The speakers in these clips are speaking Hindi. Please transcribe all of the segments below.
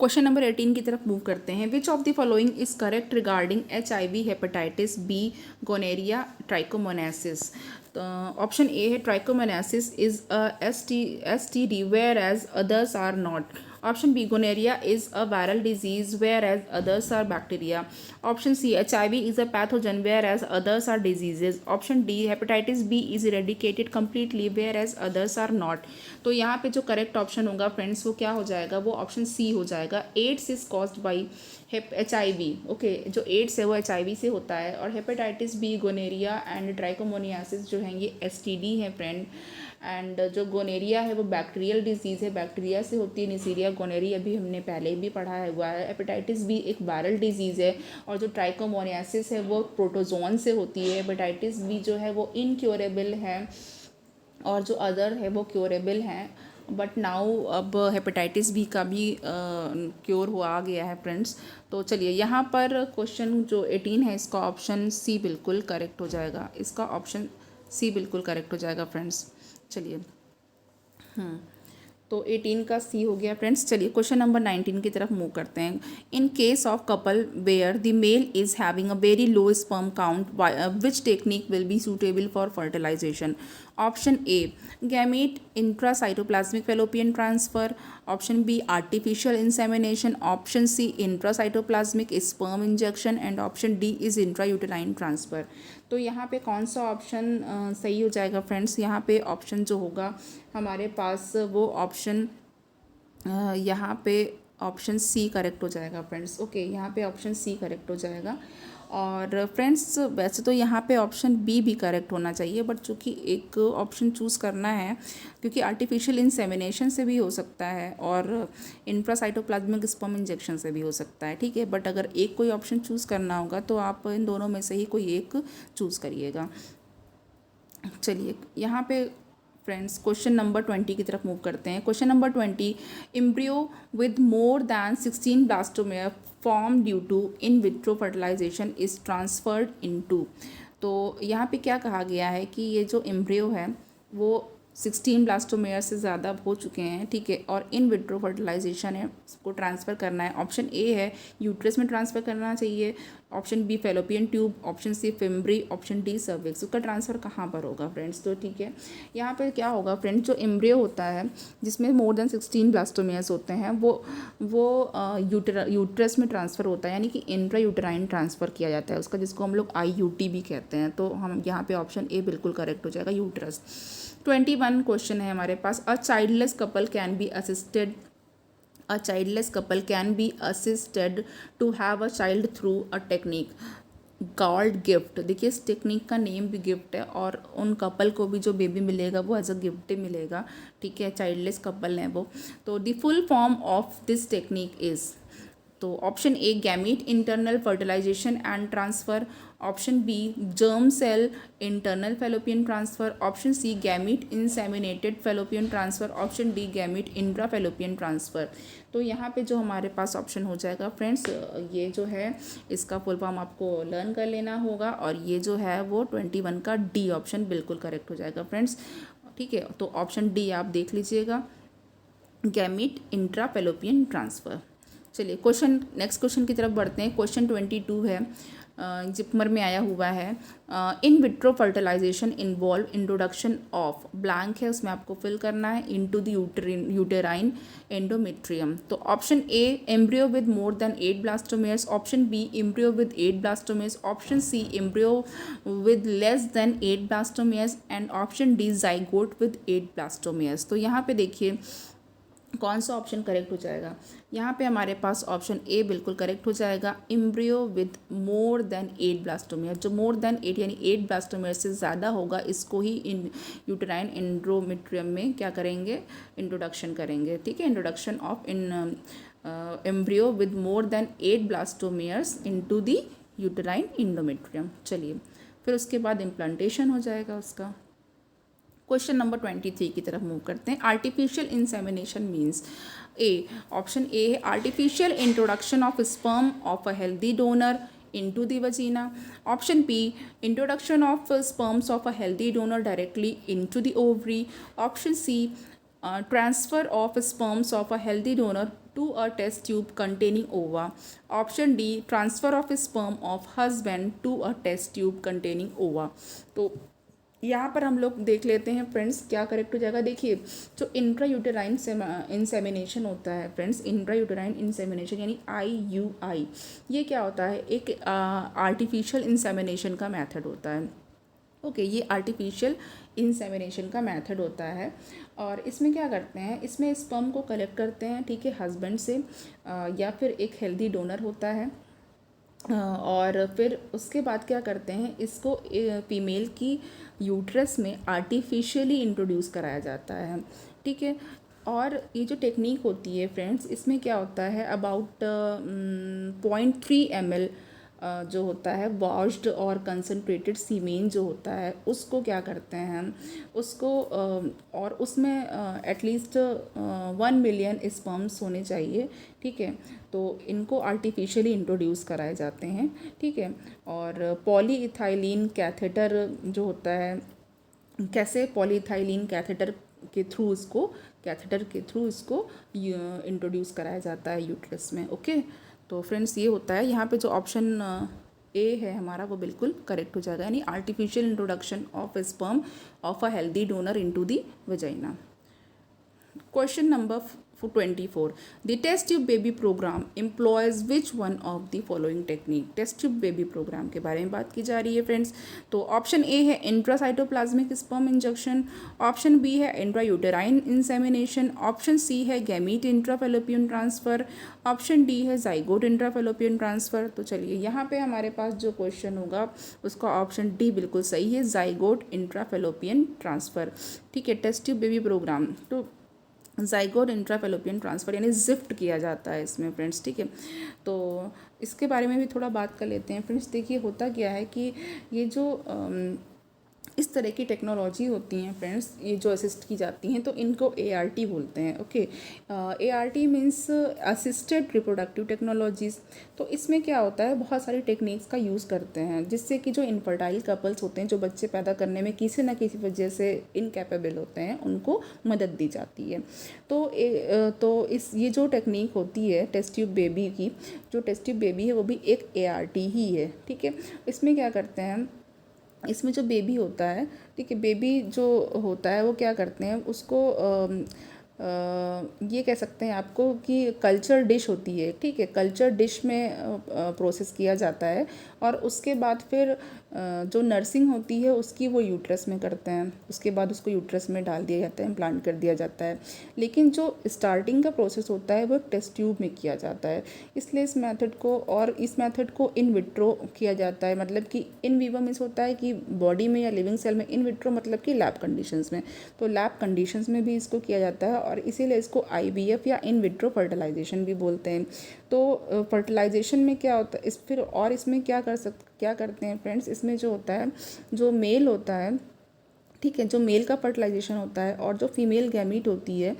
क्वेश्चन नंबर 18 की तरफ मूव करते हैं। Which of the following is correct regarding HIV, hepatitis B, gonorrhoea, trichomoniasis. तो ऑप्शन ए है trichomoniasis is a STD whereas others are not. Option B gonorrhoea is a viral disease whereas others are bacteria. Option C HIV is a pathogen whereas others are diseases. Option D hepatitis B is eradicated completely whereas others are not. तो यहाँ पे जो करेक्ट ऑप्शन होगा फ्रेंड्स वो क्या हो जाएगा, वो ऑप्शन सी हो जाएगा। AIDS is caused by HIV। Okay, जो एड्स है वो HIV से होता है, और hepatitis B, gonorrhoea and trichomoniasis जो हैं ये STD है फ्रेंड। एंड जो गोनेरिया है वो बैक्टीरियल डिजीज़ है, बैक्टीरिया से होती है। निसीरिया गोनेरिया भी हमने पहले भी पढ़ा है हुआ है। हेपेटाइटिस बी एक वायरल डिजीज़ है, और जो ट्राइकोमोनियासिस है वो प्रोटोजोन से होती है। हेपेटाइटिस बी जो है वो इनक्योरेबल है, और जो अदर है वो क्योरेबल हैं। बट नाउ अब हेपेटाइटिस बी का भी क्योर हुआ आ गया है फ्रेंड्स। तो चलिए यहाँ पर क्वेश्चन जो 18 है इसका ऑप्शन सी बिल्कुल करेक्ट हो जाएगा। इसका ऑप्शन सी बिल्कुल करेक्ट हो जाएगा फ्रेंड्स। चलिए तो 18 का सी हो गया फ्रेंड्स। चलिए क्वेश्चन नंबर 19 की तरफ मूव करते हैं। In case of couple where the male is having a very low sperm count, which technique will be suitable for fertilisation. Option A gamete intracytoplasmic fallopian transfer. Option B artificial insemination. Option C intracytoplasmic sperm injection, and option D is intrauterine transfer. तो यहाँ पे कौन सा ऑप्शन सही हो जाएगा फ्रेंड्स। यहाँ पे ऑप्शन जो होगा हमारे पास वो ऑप्शन यहाँ पे ऑप्शन सी करेक्ट हो जाएगा फ्रेंड्स। ओके, यहाँ पे ऑप्शन सी करेक्ट हो जाएगा। और फ्रेंड्स वैसे तो यहाँ पे ऑप्शन बी भी करेक्ट होना चाहिए, बट चूँकि एक ऑप्शन चूज़ करना है, क्योंकि आर्टिफिशियल इंसेमिनेशन से भी हो सकता है और इंफ्रासाइटोप्लाज्मिक स्पर्म इंजेक्शन से भी हो सकता है, ठीक है। बट अगर एक कोई ऑप्शन चूज़ करना होगा तो आप इन दोनों में से ही कोई एक चूज़ करिएगा। चलिए यहाँ पे फ्रेंड्स क्वेश्चन नंबर 20 की तरफ मूव करते हैं। Question number 20, embryo with more than 16 blastomere form due to in vitro fertilisation is transferred into. तो यहाँ पे क्या कहा गया है कि ये जो एम्ब्रियो है वो 16 ब्लास्टोमेयर से ज़्यादा हो चुके हैं, ठीक है, और इन विट्रो फर्टिलाइजेशन है उसको ट्रांसफ़र करना है। ऑप्शन ए है यूट्रस में ट्रांसफ़र करना चाहिए। Option B fallopian tube. Option C fimbriae. Option D cervix. उसका ट्रांसफ़र कहाँ पर होगा फ्रेंड्स। तो ठीक है, यहाँ पे क्या होगा फ्रेंड्स, जो एम्ब्रियो होता है जिसमें मोर देन 16 ब्लास्टोमेयर्स होते हैं वो यूट्रस में ट्रांसफ़र होता है, यानी कि इंट्रा यूटेराइन ट्रांसफ़र किया जाता है उसका, जिसको हम लोग IUT भी कहते हैं। तो हम यहाँ पे ऑप्शन ए बिल्कुल करेक्ट हो जाएगा, यूट्रस। 21 क्वेश्चन है हमारे पास। A childless couple can be assisted to have a child through a technique called GIFT. देखिए इस टेक्निक का नेम भी गिफ्ट है, और उन कपल को भी जो बेबी मिलेगा वो एज अ गिफ्ट मिलेगा, ठीक है। चाइल्डलेस कपल हैं वो। तो the full form of this technique is, तो option A gamete internal fertilisation and transfer. Option B germ cell internal fallopian transfer. Option C gamete inseminated fallopian transfer. Option D gamete intra fallopian transfer. तो यहाँ पे जो हमारे पास ऑप्शन हो जाएगा फ्रेंड्स, ये जो है इसका फुल फॉर्म आपको लर्न कर लेना होगा, और ये जो है वो 21 का डी ऑप्शन बिल्कुल करेक्ट हो जाएगा फ्रेंड्स, ठीक है। तो ऑप्शन डी आप देख लीजिएगा, गैमीट इंट्रा फेलोपियन ट्रांसफ़र। चलिए नेक्स्ट क्वेश्चन की तरफ बढ़ते हैं। क्वेश्चन 22 है, जिपमर में आया हुआ है। In vitro fertilisation involve introduction of blank है, उसमें आपको फिल करना है इनटू द यूटेराइन एंडोमेट्रियम। तो option A embryo with more than 8 blastomeres. Option B embryo with 8 blastomeres. Option C embryo with less than 8 blastomeres, and option D zygote with 8 blastomeres. तो यहाँ पे देखिए कौन सा ऑप्शन करेक्ट हो जाएगा। यहाँ पे हमारे पास ऑप्शन ए बिल्कुल करेक्ट हो जाएगा, embryo with more than 8 blastomere. जो मोर देन 8 यानी 8 ब्लास्टोमेयर से ज़्यादा होगा, इसको ही इन यूटेराइन एंडोमेट्रियम में क्या करेंगे, इंट्रोडक्शन करेंगे, ठीक है। Introduction of embryo with more than 8 blastomeres into the uterine endometrium. चलिए फिर उसके बाद इम्प्लांटेशन हो जाएगा उसका। क्वेश्चन नंबर 23 की तरफ मूव करते हैं। Artificial insemination means, A option A है artificial introduction of sperm of a healthy donor into the vagina. Option B, introduction of sperms of a healthy donor directly into the ovary. Option C, transfer of sperms of a healthy donor to a test tube containing ova. Option D, transfer of sperm of husband to a test tube containing ova. तो यहाँ पर हम लोग देख लेते हैं फ्रेंड्स क्या करेक्ट हो जाएगा। देखिए जो इंट्रायूटेराइन इंसेमिनेशन होता है फ्रेंड्स, इंट्रायूटेराइन इंसेमिनेशन यानी IUI, ये क्या होता है, एक आर्टिफिशियल इंसेमिनेशन का मेथड होता है। ओके, ये आर्टिफिशियल इंसेमिनेशन का मेथड होता है और इसमें क्या करते हैं, इसमें स्पर्म को कलेक्ट करते हैं, ठीक है, हस्बैंड से या फिर एक हेल्दी डोनर होता है और फिर उसके बाद क्या करते हैं, इसको फीमेल की यूट्रस में आर्टिफिशियली इंट्रोड्यूस कराया जाता है, ठीक है। और ये जो टेक्निक होती है फ्रेंड्स, इसमें क्या होता है, अबाउट 0.3 ml जो होता है वॉश्ड और कंसनट्रेटेड सीमेन जो होता है उसको क्या करते हैं हम, उसको और उसमें एटलीस्ट 1 मिलियन स्पर्म्स होने चाहिए, ठीक है। तो इनको आर्टिफिशियली इंट्रोड्यूस कराए जाते हैं, ठीक है। और पॉलीइथाइलिन कैथेटर जो होता है, कैसे पॉलीइथाइलिन कैथेटर के थ्रू इसको इंट्रोड्यूस कराया जाता है यूट्रस में। ओके, तो फ्रेंड्स ये होता है, यहाँ पे जो ऑप्शन ए है हमारा वो बिल्कुल करेक्ट हो जाएगा, यानी artificial introduction of sperm of a healthy donor into the vagina. Question number 24, the test tube baby programme employs which one of the following technique. Test tube baby programme के बारे में बात की जा रही है फ्रेंड्स। तो ऑप्शन ए है intracytoplasmic sperm injection, option B है इंट्रायूटेराइन इंसेमिनेशन, ऑप्शन सी है gamete intrafallopian transfer, option D है जाइगोट इंट्राफेलोपियन ट्रांसफ़र। तो चलिए यहाँ पे हमारे पास जो क्वेश्चन होगा उसका ऑप्शन डी बिल्कुल सही है, जाइगोट इंट्राफेलोपियन ट्रांसफ़र, ठीक है। टेस्ट ट्यूब बेबी प्रोग्राम तो जाइगोट इंट्राफेलोपियन ट्रांसफ़र यानी जिफ्ट किया जाता है इसमें फ्रेंड्स, ठीक है। तो इसके बारे में भी थोड़ा बात कर लेते हैं फ्रेंड्स। देखिए होता क्या है कि ये जो इस तरह की टेक्नोलॉजी होती हैं फ्रेंड्स, ये जो असिस्ट की जाती हैं तो इनको ART बोलते हैं। Okay, ART means assisted reproductive technologies. तो इसमें क्या होता है, बहुत सारी टेक्निक्स का यूज़ करते हैं जिससे कि जो इनफर्टाइल कपल्स होते हैं, जो बच्चे पैदा करने में किसी न किसी वजह से इनकैपेबल होते हैं, उनको मदद दी जाती है। तो ये जो टेक्निक होती है टेस्ट ट्यूब बेबी की, जो टेस्ट ट्यूब बेबी है वो भी एक ART ही है, ठीक है। इसमें क्या करते हैं, इसमें जो बेबी होता है, ठीक है, बेबी जो होता है वो क्या करते हैं, उसको ये कह सकते हैं आपको कि कल्चर डिश होती है, ठीक है, कल्चर डिश में प्रोसेस किया जाता है और उसके बाद फिर जो नर्सिंग होती है उसकी वो यूट्रस में करते हैं, उसके बाद उसको यूट्रस में डाल दिया जाता है, इम्प्लांट कर दिया जाता है। लेकिन जो स्टार्टिंग का प्रोसेस होता है वो टेस्ट ट्यूब में किया जाता है, इसलिए इस मेथड को इन विट्रो किया जाता है। मतलब कि इन विवो मीन्स होता है कि बॉडी में या लिविंग सेल में, इन विट्रो मतलब कि लैब कंडीशंस में। तो लैब कंडीशंस में भी इसको किया जाता है और इसीलिए इसको IVF या इन विट्रो फर्टिलाइजेशन भी बोलते हैं। तो फर्टिलाइजेशन में क्या होता है फिर, और इसमें क्या करते हैं फ्रेंड्स, इसमें जो होता है, जो मेल होता है, ठीक है, जो मेल का फर्टिलाइजेशन होता है और जो फीमेल गैमीट होती है,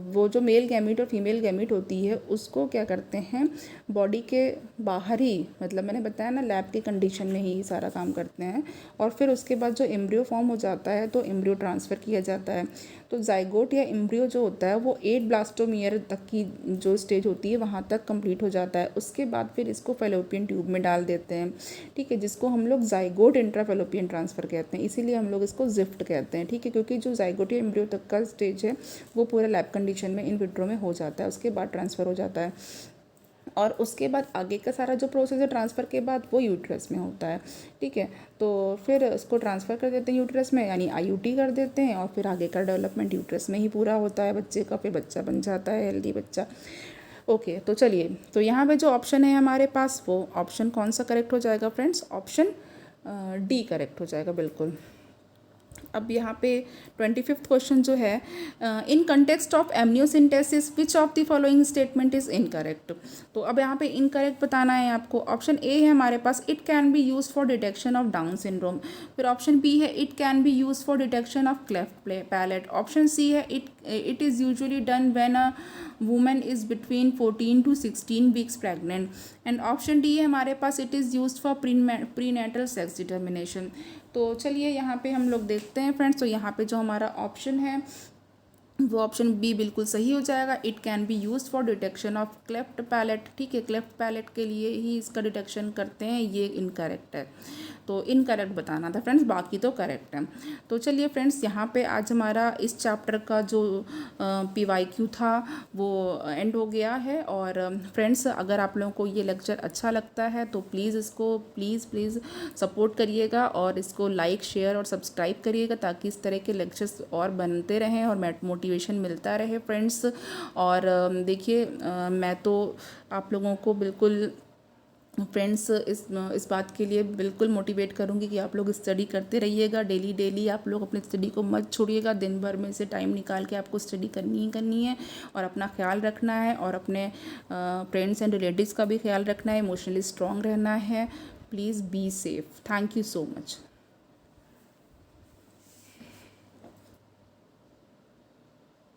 वो जो मेल गैमीट और फीमेल गैमीट होती है उसको क्या करते हैं, बॉडी के बाहर ही, मतलब मैंने बताया ना लैब के कंडीशन में ही सारा काम करते हैं। और फिर उसके बाद जो एम्ब्रियो फॉर्म हो जाता है तो एम्ब्रियो ट्रांसफ़र किया जाता है। तो जाइगोट या एम्ब्रियो जो होता है वो 8 ब्लास्टोमियर तक की जो स्टेज होती है वहाँ तक कंप्लीट हो जाता है। उसके बाद फिर इसको फेलोपियन ट्यूब में डाल देते हैं, ठीक है, जिसको हम लोग जाइगोट इंट्राफेलोपियन ट्रांसफ़र कहते हैं, इसीलिए हम लोग इसको जिफ्ट कहते हैं, ठीक है। क्योंकि जो जाइगोट या एम्ब्रियो तक का स्टेज है वो पूरा लैब कंडीशन में इन विट्रो में हो जाता है, उसके बाद ट्रांसफ़र हो जाता है और उसके बाद आगे का सारा जो प्रोसेस है ट्रांसफ़र के बाद वो यूट्रस में होता है, ठीक है। तो फिर उसको ट्रांसफ़र कर देते हैं यूट्रस में, यानी IUT कर देते हैं और फिर आगे का डेवलपमेंट यूट्रस में ही पूरा होता है बच्चे का, फिर बच्चा बन जाता है हेल्दी बच्चा। ओके, तो चलिए, तो यहाँ पे जो ऑप्शन है हमारे पास वो ऑप्शन कौन सा करेक्ट हो जाएगा फ्रेंड्स, ऑप्शन D करेक्ट हो जाएगा बिल्कुल। अब यहाँ पे 25th क्वेश्चन जो है, in context of amniosynthesis which of the following statement is incorrect. तो अब यहाँ पे इनकरेक्ट बताना है आपको। ऑप्शन ए है हमारे पास, it can be use for detection of Down syndrome. फिर ऑप्शन बी है, it can be use for detection of cleft palate. Option C है, it is usually done when a women is between 14 to 16 weeks pregnant. And option D है हमारे पास, it is use for prenatal sex determination. तो चलिए यहाँ पे हम लोग देखते हैं फ्रेंड्स। तो यहाँ पे जो हमारा ऑप्शन है वो ऑप्शन बी बिल्कुल सही हो जाएगा। It can be use for detection of cleft palette, ठीक है, क्लेफ्ट पैलेट के लिए ही इसका डिटेक्शन करते हैं, ये इनकरेक्ट है। तो इनकरेक्ट बताना था फ्रेंड्स, बाकी तो करेक्ट है। तो चलिए फ्रेंड्स, यहाँ पे आज हमारा इस चैप्टर का जो PYQ था वो एंड हो गया है। और फ्रेंड्स, अगर आप लोगों को ये लेक्चर अच्छा लगता है तो प्लीज़ इसको प्लीज़ सपोर्ट करिएगा और इसको लाइक शेयर और सब्सक्राइब करिएगा, ताकि इस तरह के लेक्चर्स और बनते रहें और मोटिवेशन मिलता रहे फ्रेंड्स। और देखिए, मैं तो आप लोगों को बिल्कुल फ्रेंड्स इस बात के लिए बिल्कुल मोटिवेट करूँगी कि आप लोग स्टडी करते रहिएगा, डेली आप लोग अपनी स्टडी को मत छोड़िएगा। दिन भर में से टाइम निकाल के आपको स्टडी करनी ही करनी है, और अपना ख्याल रखना है, और अपने फ्रेंड्स एंड रिलेटिव्स का भी ख्याल रखना है, इमोशनली स्ट्रांग रहना है। Please be safe. Thank you so much.